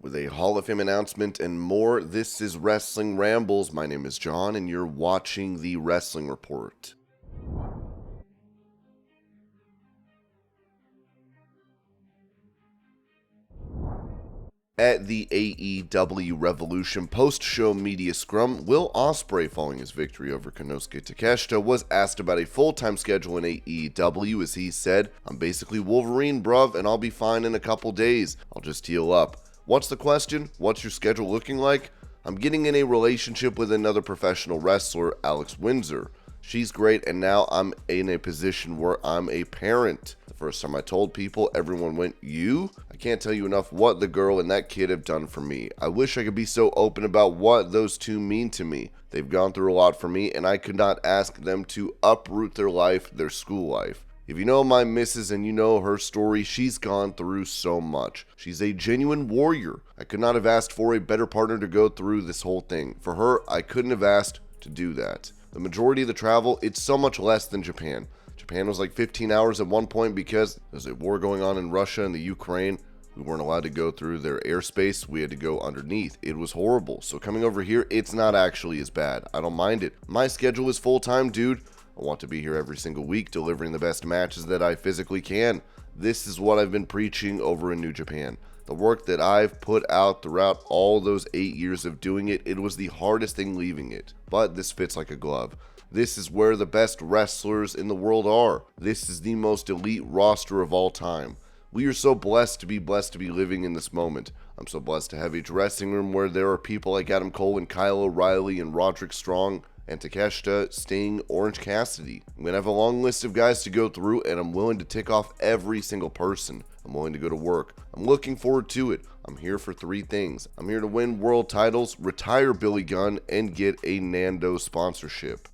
with a Hall of Fame announcement and more. This is Wrestling Rambles. My name is John, and you're watching the Wrestling Report. At the AEW Revolution post-show media scrum, Will Ospreay, following his victory over Konosuke Takeshita, was asked about a full-time schedule in AEW as he said, "I'm basically Wolverine, bruv, and I'll be fine in a couple days. I'll just heal up." What's the question? What's your schedule looking like? I'm getting in a relationship with another professional wrestler, Alex Windsor. She's great, and now I'm in a position where I'm a parent. The first time I told people, everyone went, "You?" I can't tell you enough what the girl and that kid have done for me. I wish I could be so open about what those two mean to me. They've gone through a lot for me, and I could not ask them to uproot their life, their school life. If you know my missus and you know her story, she's gone through so much. She's a genuine warrior. I could not have asked for a better partner to go through this whole thing. For her, I couldn't have asked to do that. The majority of the travel, it's so much less than Japan. Japan was like 15 hours at one point because there's a war going on in Russia and the Ukraine. We weren't allowed to go through their airspace. We had to go underneath. It was horrible. So coming over here, it's not actually as bad. I don't mind it. My schedule is full-time, dude. I want to be here every single week, delivering the best matches that I physically can. This is what I've been preaching over in New Japan. The work that I've put out throughout all those 8 years of doing it, it was the hardest thing leaving it. But this fits like a glove. This is where the best wrestlers in the world are. This is the most elite roster of all time. We are so blessed to be living in this moment. I'm so blessed to have a dressing room where there are people like Adam Cole and Kyle O'Reilly and Roderick Strong and Takeshita, Sting, Orange Cassidy. I'm going to have a long list of guys to go through, and I'm willing to tick off every single person. I'm willing to go to work. I'm looking forward to it. I'm here for 3 things. I'm here to win world titles, retire Billy Gunn, and get a Nando sponsorship.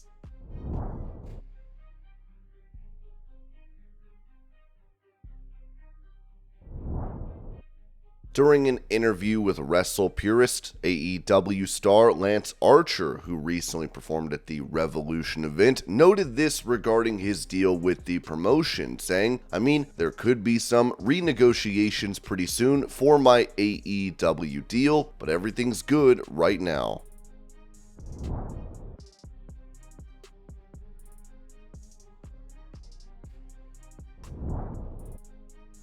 During an interview with Wrestle Purist, AEW star Lance Archer, who recently performed at the Revolution event, noted this regarding his deal with the promotion, saying, there could be some renegotiations pretty soon for my AEW deal, but everything's good right now."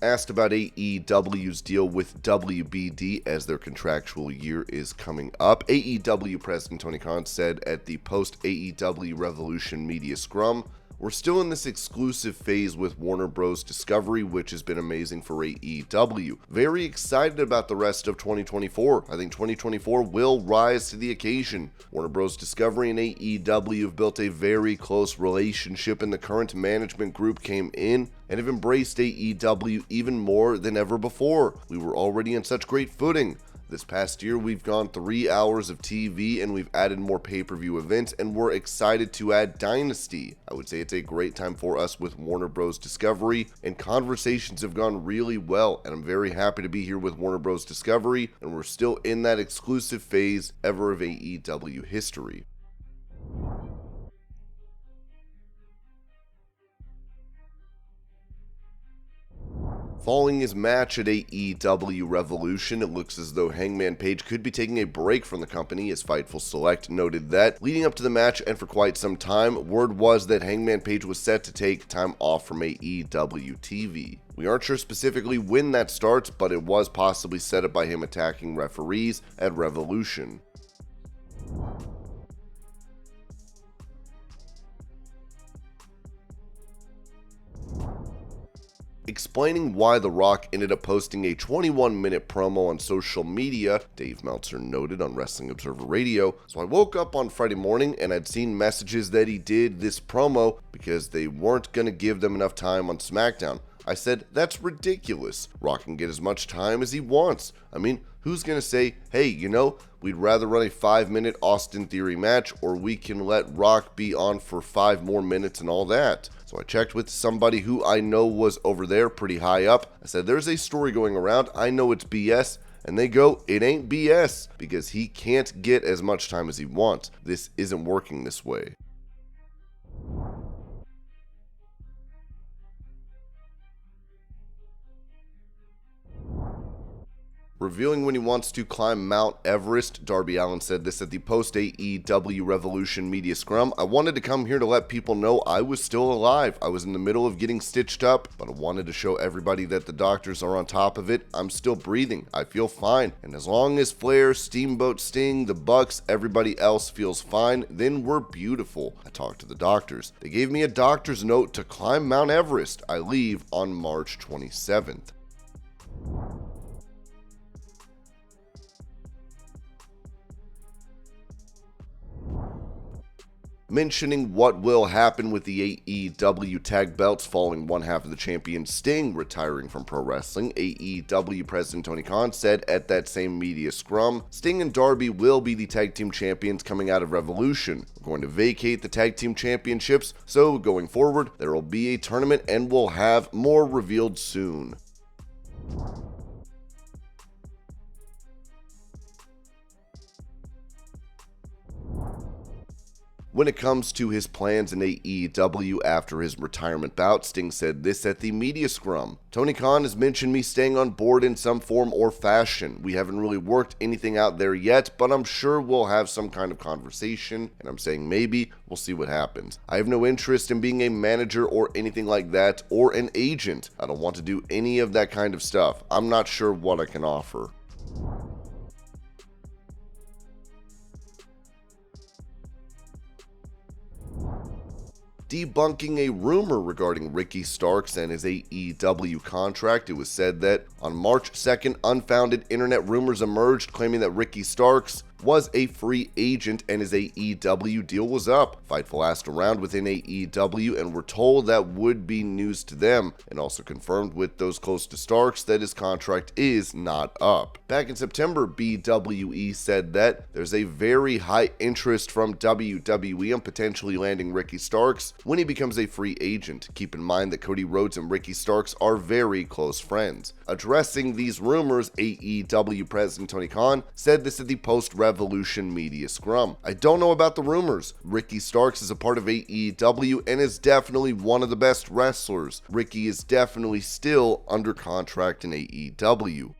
Asked about AEW's deal with WBD as their contractual year is coming up, AEW President Tony Khan said at the post-AEW Revolution media scrum, "We're still in this exclusive phase with Warner Bros. Discovery, which has been amazing for AEW. Very excited about the rest of 2024. I think 2024 will rise to the occasion. Warner Bros. Discovery and AEW have built a very close relationship, and the current management group came in and have embraced AEW even more than ever before. We were already on such great footing. This past year, we've gone 3 hours of TV and we've added more pay-per-view events, and we're excited to add Dynasty. I would say it's a great time for us with Warner Bros. Discovery, and conversations have gone really well, and I'm very happy to be here with Warner Bros. Discovery, and we're still in that exclusive phase ever of AEW history." Following his match at AEW Revolution, it looks as though Hangman Page could be taking a break from the company, as Fightful Select noted that. Leading up to the match and for quite some time, word was that Hangman Page was set to take time off from AEW TV. We aren't sure specifically when that starts, but it was possibly set up by him attacking referees at Revolution. Explaining why The Rock ended up posting a 21-minute promo on social media, Dave Meltzer noted on Wrestling Observer Radio, "So I woke up on Friday morning and I'd seen messages that he did this promo because they weren't going to give them enough time on SmackDown. I said, that's ridiculous. Rock can get as much time as he wants. Who's going to say, hey, we'd rather run a 5-minute Austin Theory match, or we can let Rock be on for 5 more minutes and all that?" So I checked with somebody who I know was over there pretty high up. I said, there's a story going around. I know it's BS. And they go, it ain't BS, because he can't get as much time as he wants. This isn't working this way. Revealing when he wants to climb Mount Everest, Darby Allin said this at the post-AEW Revolution media scrum. "I wanted to come here to let people know I was still alive. I was in the middle of getting stitched up, but I wanted to show everybody that the doctors are on top of it. I'm still breathing. I feel fine. And as long as Flair, Steamboat Sting, the Bucks, everybody else feels fine, then we're beautiful. I talked to the doctors. They gave me a doctor's note to climb Mount Everest. I leave on March 27th. Mentioning what will happen with the AEW tag belts following one half of the champion Sting retiring from pro wrestling, AEW President Tony Khan said at that same media scrum, Sting and Darby will be the tag team champions coming out of Revolution. We're going to vacate the tag team championships, so going forward, there will be a tournament and we'll have more revealed soon. When it comes to his plans in AEW after his retirement bout, Sting said this at the media scrum. "Tony Khan has mentioned me staying on board in some form or fashion. We haven't really worked anything out there yet, but I'm sure we'll have some kind of conversation, and I'm saying maybe, we'll see what happens. I have no interest in being a manager or anything like that, or an agent. I don't want to do any of that kind of stuff. I'm not sure what I can offer." Debunking a rumor regarding Ricky Starks and his AEW contract, it was said that on March 2nd, unfounded internet rumors emerged claiming that Ricky Starks was a free agent and his AEW deal was up. Fightful asked around within AEW and were told that would be news to them, and also confirmed with those close to Starks that his contract is not up. Back in September, BWE said that there's a very high interest from WWE on potentially landing Ricky Starks when he becomes a free agent. Keep in mind that Cody Rhodes and Ricky Starks are very close friends. Addressing these rumors, AEW President Tony Khan said this at the post-Revolution media scrum. "I don't know about the rumors. Ricky Starks is a part of AEW and is definitely one of the best wrestlers. Ricky is definitely still under contract in AEW.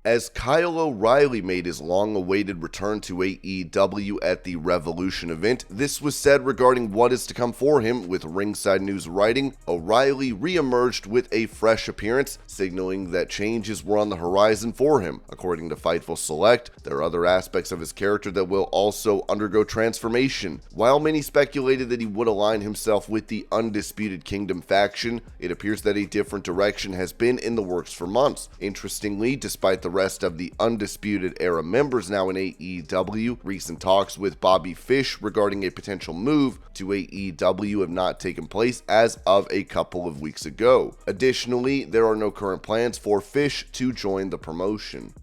As Kyle O'Reilly made his long-awaited return to AEW at the Revolution event, this was said regarding what is to come for him, with Ringside News writing, "O'Reilly re-emerged with a fresh appearance, signaling that changes were on the horizon for him. According to Fightful Select, there are other aspects of his character that will also undergo transformation. While many speculated that he would align himself with the Undisputed Kingdom faction, it appears that a different direction has been in the works for months. Interestingly, despite the rest of the Undisputed Era members now in AEW, recent talks with Bobby Fish regarding a potential move to AEW have not taken place as of a couple of weeks ago. Additionally, there are no current plans for Fish to join the promotion."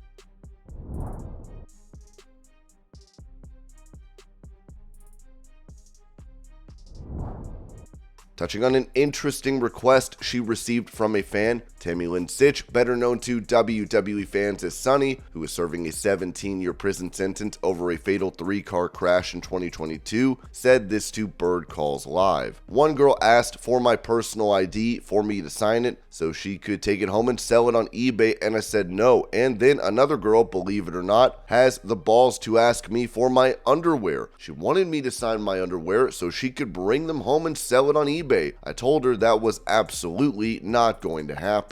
Touching on an interesting request she received from a fan, Tammy Sytch, better known to WWE fans as Sunny, who is serving a 17-year prison sentence over a fatal 3-car crash in 2022, said this to Bird Calls Live. "One girl asked for my personal ID for me to sign it so she could take it home and sell it on eBay, and I said no. And then another girl, believe it or not, has the balls to ask me for my underwear. She wanted me to sign my underwear so she could bring them home and sell it on eBay. I told her that was absolutely not going to happen."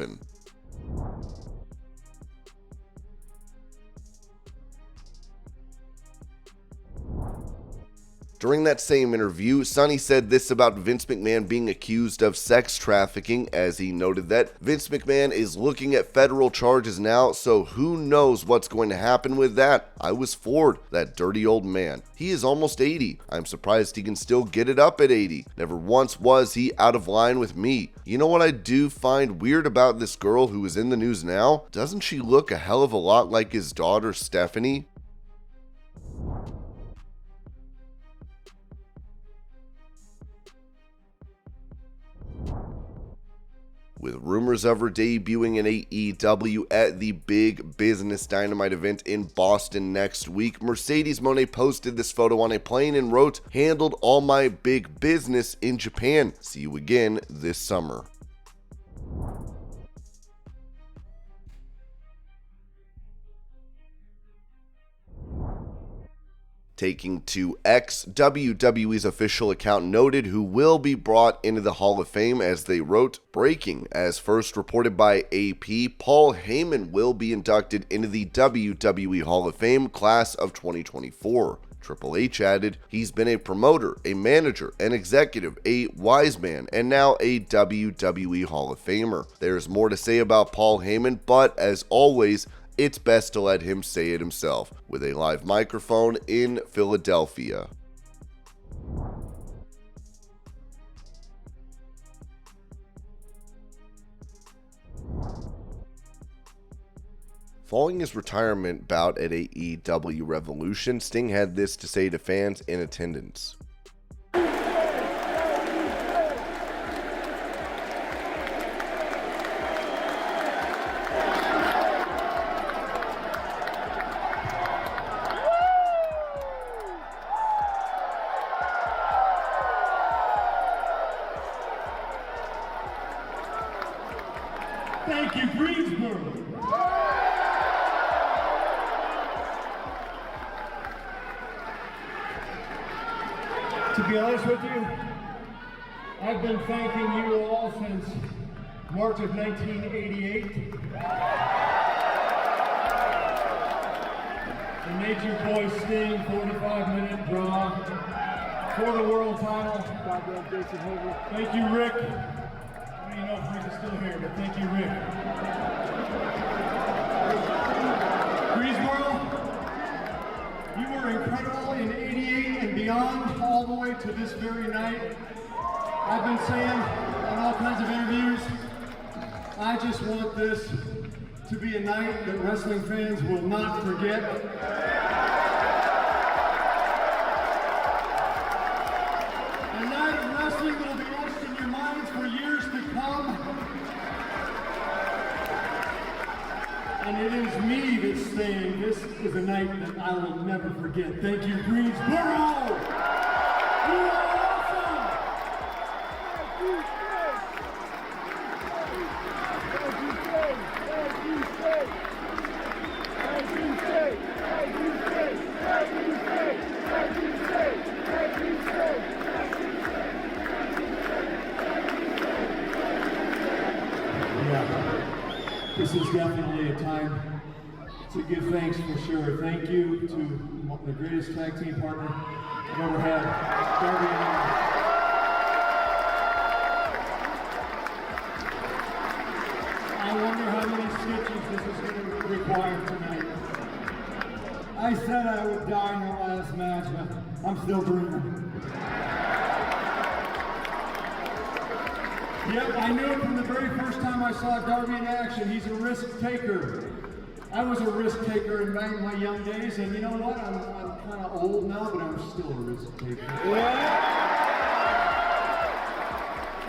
During that same interview, Sonny said this about Vince McMahon being accused of sex trafficking, as he noted that Vince McMahon is looking at federal charges now, so who knows what's going to happen with that. I was floored. That dirty old man. He is almost 80. I'm surprised he can still get it up at 80. Never once was he out of line with me. You know what I do find weird about this girl who is in the news now? Doesn't she look a hell of a lot like his daughter Stephanie? With rumors of her debuting in AEW at the Big Business Dynamite event in Boston next week, Mercedes Mone posted this photo on a plane and wrote, "Handled all my big business in Japan. See you again this summer." Taking to X, WWE's official account noted who will be brought into the Hall of Fame as they wrote, "Breaking, as first reported by AP, Paul Heyman will be inducted into the WWE Hall of Fame class of 2024. Triple H added, "He's been a promoter, a manager, an executive, a wise man, and now a WWE Hall of Famer. There's more to say about Paul Heyman, but as always, it's best to let him say it himself," with a live microphone in Philadelphia. Following his retirement bout at AEW Revolution, Sting had this to say to fans in attendance. Thank you, Greensboro. To be honest with you, I've been thanking you all since March of 1988. The Nature Boy Sting 45-minute draw for the world title. Thank you, Rick. I don't even know if Rick is still here, but thank you, Rick. Greensboro, you were incredible in '88 and beyond, all the way to this very night. I've been saying in all kinds of interviews, I just want this to be a night that wrestling fans will not forget. A night of wrestling that will be etched in your minds for years to come. And it is me that's saying this is a night that I will never forget. Thank you, Greensboro! You are awesome! This is definitely a time to give thanks for sure. Thank you to the greatest tag team partner I've ever had, Darby and Allin. I wonder how many stitches this is going to require tonight. I said I would die in the last match, but I'm still breathing. Yep, I knew it from the very first time I saw Darby in action. He's a risk taker. I was a risk taker in my young days, and you know what? I'm kind of old now, but I'm still a risk taker. Yeah.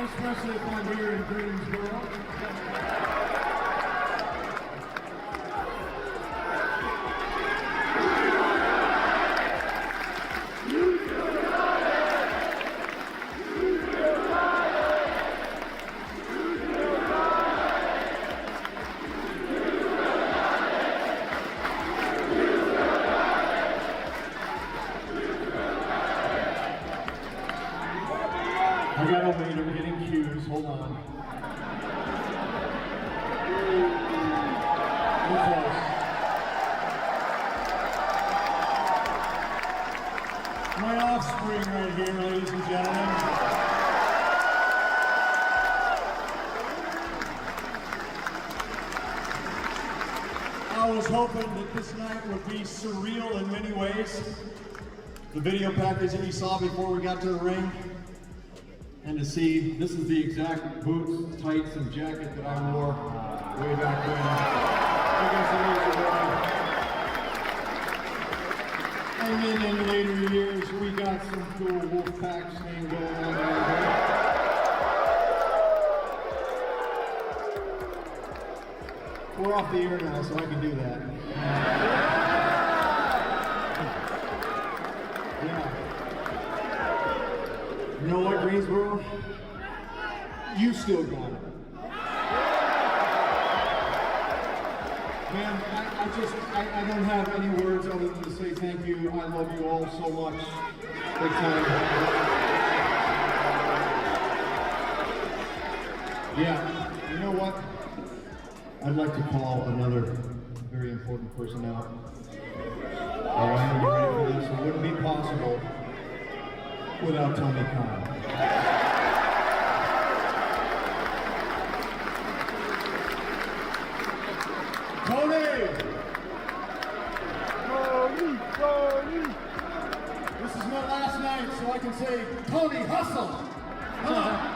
Especially if I'm here in Greensboro. I got a waiter getting cues, hold on. We're close. My offspring right here, ladies and gentlemen. I was hoping that this night would be surreal in many ways. The video package that you saw before we got to the ring. And to see, this is the exact boots, tights, and jacket that I wore way back when. And then in later years, we got some cool Wolfpack thing going on there. we're off the air now, so I can do that. Yeah. You know what, Greensboro? You still got it. Man, I don't have any words other than to say thank you. I love you all so much. Big time. Yeah, you know what? I'd like to call another very important person out. All right, are you ready for this? It wouldn't be possible without Tony Khan. Tony! This is my last night, so I can say, Tony, hustle! Come on!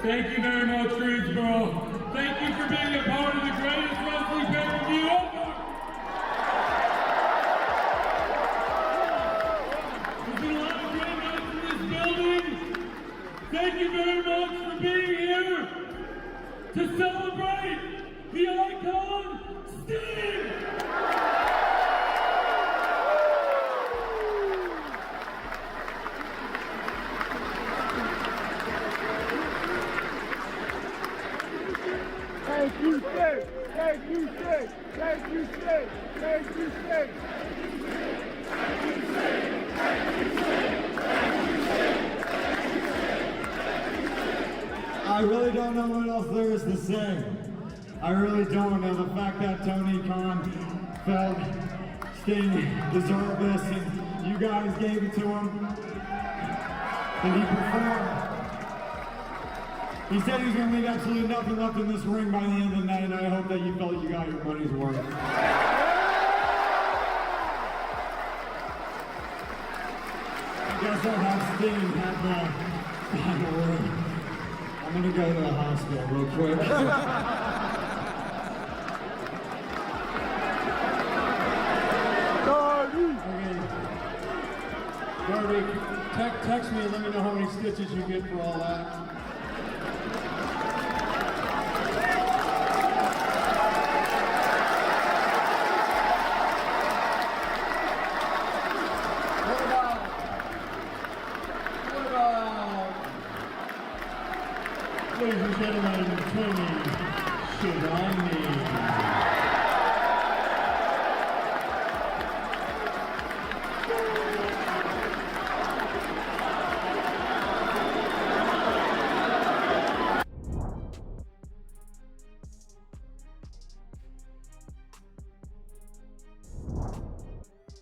Thank you very much, Greensboro. Thank you for being a part of the greatest wrestling pay-per-view ever. There's been a lot of great nights in this building. Thank you very much for being here to celebrate the icon, Sting. Thank you, Sting! Thank you, Sting! Thank you, Sting! Thank you, Sting! I really don't know what else there is to say. I really don't know. The fact that Tony Khan felt Sting deserved this and you guys gave it to him. And he performed. He said he was going to leave absolutely nothing left in this ring by the end of the night, and I hope that you felt you got your money's worth. I guess I'll have Sting have the final word. I'm going to go to the hospital real quick. Darby, text me and let me know how many stitches you get for all that. Ladies and gentlemen, Tony Schiavone.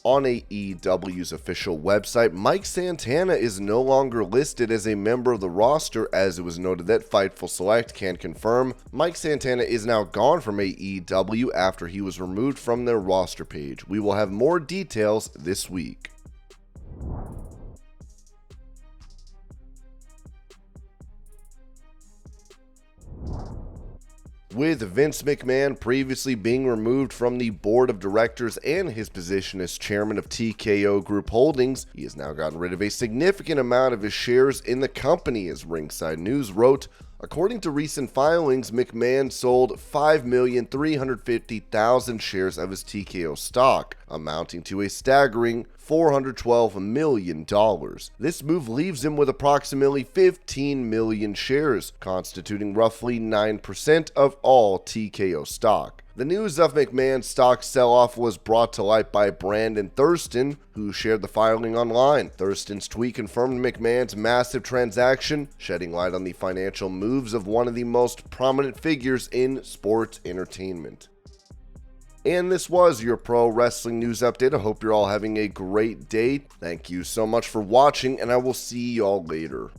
On AEW's official website, Mike Santana is no longer listed as a member of the roster, as it was noted that Fightful Select can confirm Mike Santana is now gone from AEW after he was removed from their roster page. We will have more details this week. With Vince McMahon previously being removed from the board of directors and his position as chairman of TKO Group Holdings, he has now gotten rid of a significant amount of his shares in the company, as Ringside News wrote. According to recent filings, McMahon sold 5,350,000 shares of his TKO stock, amounting to a staggering $412 million. This move leaves him with approximately 15 million shares, constituting roughly 9% of all TKO stock. The news of McMahon's stock sell-off was brought to light by Brandon Thurston, who shared the filing online. Thurston's tweet confirmed McMahon's massive transaction, shedding light on the financial moves of one of the most prominent figures in sports entertainment. And this was your pro wrestling news update. I hope you're all having a great day. Thank you so much for watching, and I will see y'all later.